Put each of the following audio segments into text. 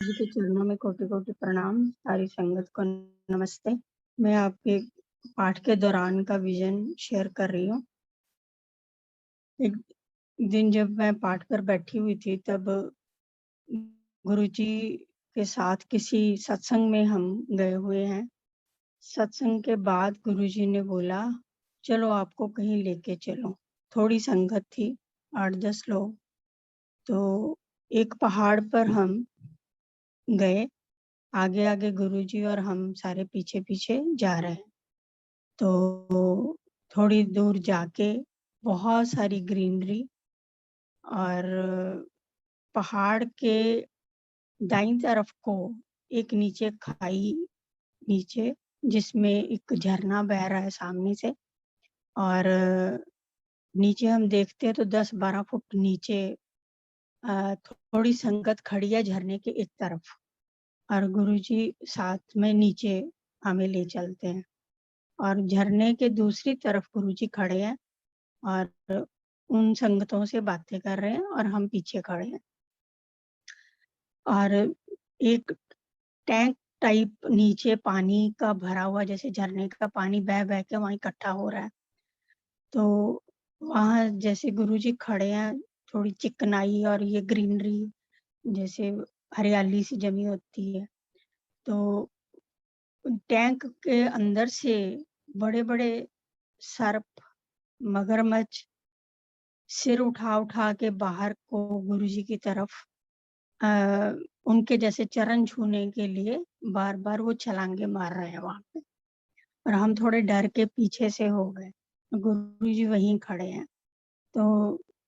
जी के चरणों में कोटि-कोटि प्रणाम, सारी संगत को नमस्ते। मैं आपके पाठ के दौरान का विज़न शेयर कर रही हूँ। एक दिन जब मैं पाठ पर बैठी हुई थी तब गुरुजी के साथ किसी सत्संग में हम गए हुए हैं। सत्संग के बाद गुरुजी ने बोला, "चलो आपको कहीं लेके चलूँ।" थोड़ी संगत थी, 8-10 लोग। तो एक पहाड़ पर हम गए, आगे-आगे गुरुजी और हम सारे पीछे-पीछे जा रहे हैं। तो थोड़ी दूर जाके बहुत सारी ग्रीनरी और पहाड़ के दाईं तरफ को एक नीचे खाई नीचे जिसमें एक झरना बह रहा है सामने से और नीचे हम देखते हैं तो 10-12 फुट नीचे थोड़ी संगत खड़ी है झरने के एक तरफ और गुरुजी साथ में नीचे हमें ले चलते हैं और झरने के दूसरी तरफ गुरुजी खड़े हैं और उन संगतों से बातें कर रहे हैं और हम पीछे खड़े हैं। और एक टैंक टाइप नीचे पानी का भरा हुआ जैसे झरने का पानी बह-बह के वहाँ इकट्ठा हो रहा है। तो वहाँ जैसे गुरुजी खड़े हैं, थोड़ी चिकनाई और ये ग्रीनरी जैसे हरियाली सी जमी होती है। तो टैंक के अंदर से बड़े-बड़े सर्प, मगरमच्छ सिर उठा-उठा के बाहर को गुरुजी की तरफ अ, उनके जैसे चरण छूने के लिए बार-बार वो छलांगे मार रहे हैं वहाँ पे और हम थोड़े डर के पीछे से हो गए। गुरुजी वहीं खड़े हैं, तो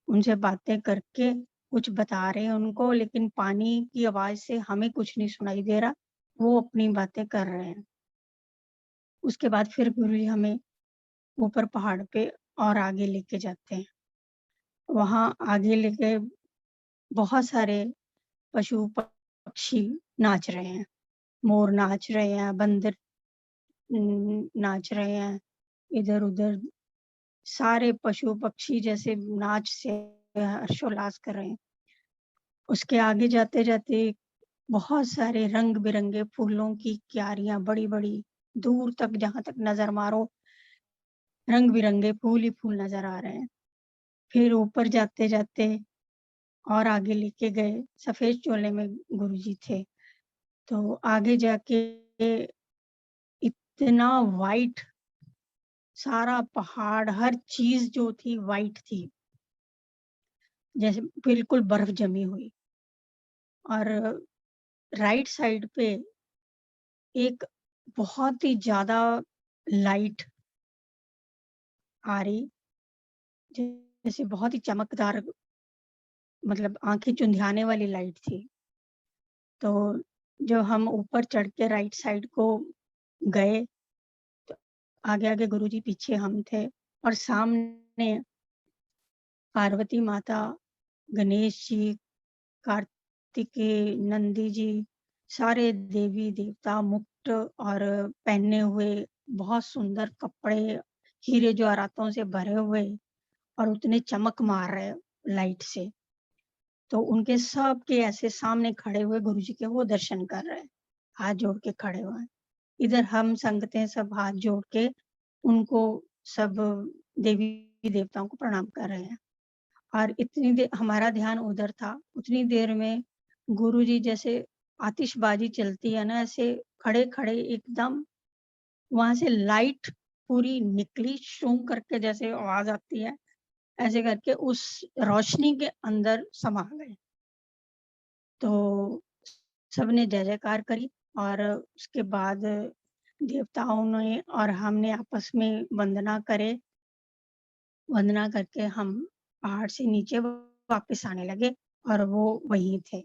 उनसे बातें करके कुछ बता रहे हैं उनको लेकिन पानी की आवाज़ से हमें कुछ नहीं सुनाई दे रहा, वो अपनी बातें कर रहे हैं। उसके बाद फिर गुरुजी हमें ऊपर पहाड़ पे और आगे लेके जाते हैं। वहाँ आगे लेके बहुत सारे पशु-पक्षी नाच रहे हैं। मोर नाच रहे हैं, बंदर नाच रहे हैं, इधर-उधर सारे पशु-पक्षी जैसे नाच से हर्षोल्लास कर रहे हैं। उसके आगे जाते-जाते बहुत सारे रंग-बिरंगे फूलों की क्यारियाँ बड़ी-बड़ी, दूर तक जहाँ तक नज़र मारो, रंग-बिरंगे फूल ही फूल नज़र आ रहे हैं। फिर ऊपर जाते-जाते और आगे लेके गए, सफ़ेद चोले में गुरुजी थे। तो आगे जाके इतना व्हाइट सारा पहाड़, हर चीज़ जो थी व्हाइट थी, जैसे बिल्कुल बर्फ जमी हुई और राइट साइड पे एक बहुत ही ज़्यादा लाइट आ रही, जैसे बहुत ही चमकदार मतलब आँखें चुंधियाने वाली लाइट थी। तो जब हम ऊपर चढ़ के राइट साइड को गए, तो आगे-आगे गुरुजी, पीछे हम थे और सामने पार्वती माता, गणेश जी, कार्तिकेय, नंदी जी, सारे देवी-देवता मुकुट और पहने हुए बहुत सुंदर कपड़े, हीरे जवाहरातों से भरे हुए और उतने चमक मार रहे लाइट से। तो उनके सबके ऐसे सामने खड़े हुए गुरुजी के वो दर्शन कर रहे हैं, हाथ जोड़ के खड़े हुए हैं। इधर हम संगतें सब हाथ जोड़ के उनको सब देवी-देवताओं को प्रणाम कर रहे हैं। और इतनी देर हमारा ध्यान उधर था, उतनी देर में गुरुजी जैसे आतिशबाजी चलती है ना, ऐसे खड़े-खड़े एकदम वहाँ से लाइट पूरी निकली, शूं करके जैसे आवाज़ आती है, ऐसे करके उस रोशनी के अंदर समा गए। तो सबने जय-जयकार करी और उसके बाद देवताओं ने और हमने आपस में वंदना करके हम पहाड़ से नीचे वापस आने लगे और वो वहीं थे।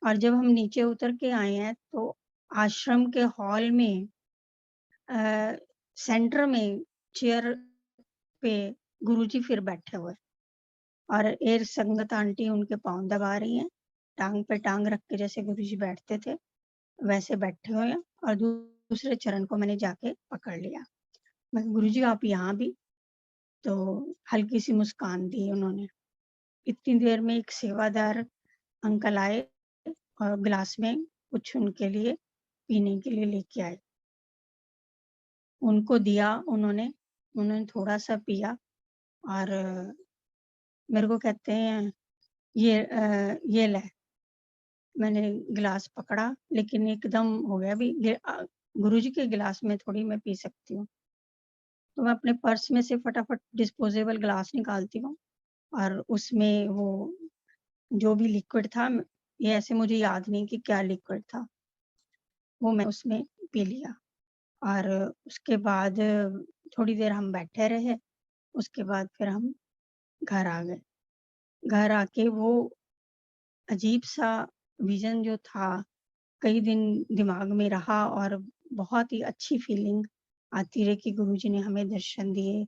और जब हम नीचे उतर के आए हैं तो आश्रम के हॉल में अ, सेंटर में चेयर पे गुरुजी फिर बैठे हुए और एक संगत आंटी उनके पाँव दबा रही हैं, टाँग पे टाँग रख के जैसे गुरुजी बैठते थे, वैसे बैठे हुए हैं और दूसरे चरण को मैंने जाके पकड़ लिया। मैं कहा, "गुरुजी आप यहाँ भी?" तो हल्की-सी मुस्कान दी उन्होंने। इतनी देर में एक सेवादार अंकल आए और ग्लास में कुछ उनके लिए पीने के लिए लेके आए। उनको दिया उन्होंने थोड़ा-सा पिया और मेरे को कहते हैं ये ले। मैंने गिलास पकड़ा लेकिन एकदम हो गया गुरुजी के गिलास में थोड़ी मैं पी सकती हूँ। तो मैं अपने पर्स में से फटाफट डिस्पोजेबल ग्लास निकालती हूँ और उसमें वो जो भी लिक्विड था ये ऐसे मुझे याद नहीं कि क्या लिक्विड था, वो मैं उसमें पी लिया और उसके बाद थोड़ी देर हम बैठे रहे, उसके बाद फिर हम घर आ गए। घर आके वो अजीब-सा विज़न जो था, कई दिन दिमाग में रहा और बहुत ही अच्छी फीलिंग आती रही कि गुरुजी ने हमें दर्शन दिए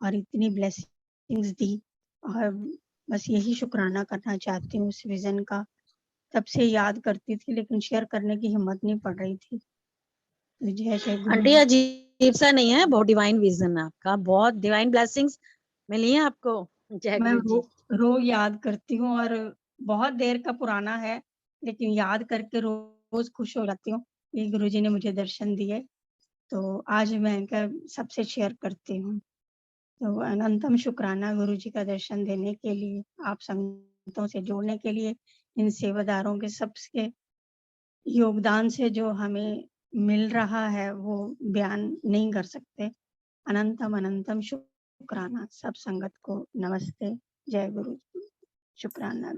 और इतनी ब्लेसिंग्स दी और बस यही शुक्राना करना चाहती हूँ उस विज़न का। तब से याद करती थी लेकिन शेयर करने की हिम्मत नहीं पड़ रही थी। तो जय जय आंटी गुरुजी। अजीब सा नहीं है, बहुत डिवाइन विजन है आपका, बहुत डिवाइन ब्लेसिंग्स मिली है आपको। जय मैं गुरु जी। रोज़ याद करती हूँ और बहुत देर का पुराना है, लेकिन याद करके रोज़ खुश हो जाती हूँ कि गुरुजी ने मुझे दर्शन दिए। तो आज मैं क्या सबसे शेयर करती हूँ। तो अनंतम शुक्राना गुरुजी का दर्शन देने के लिए, आप संगतों से जोड़ने के लिए, इन सेवादारों के सबके योगदान से जो हमें मिल रहा है, वो बयान नहीं कर सकते। अनंतम अनंतम शुक्राना सब संगत को नमस्ते, जय गुरु, शुक्राना।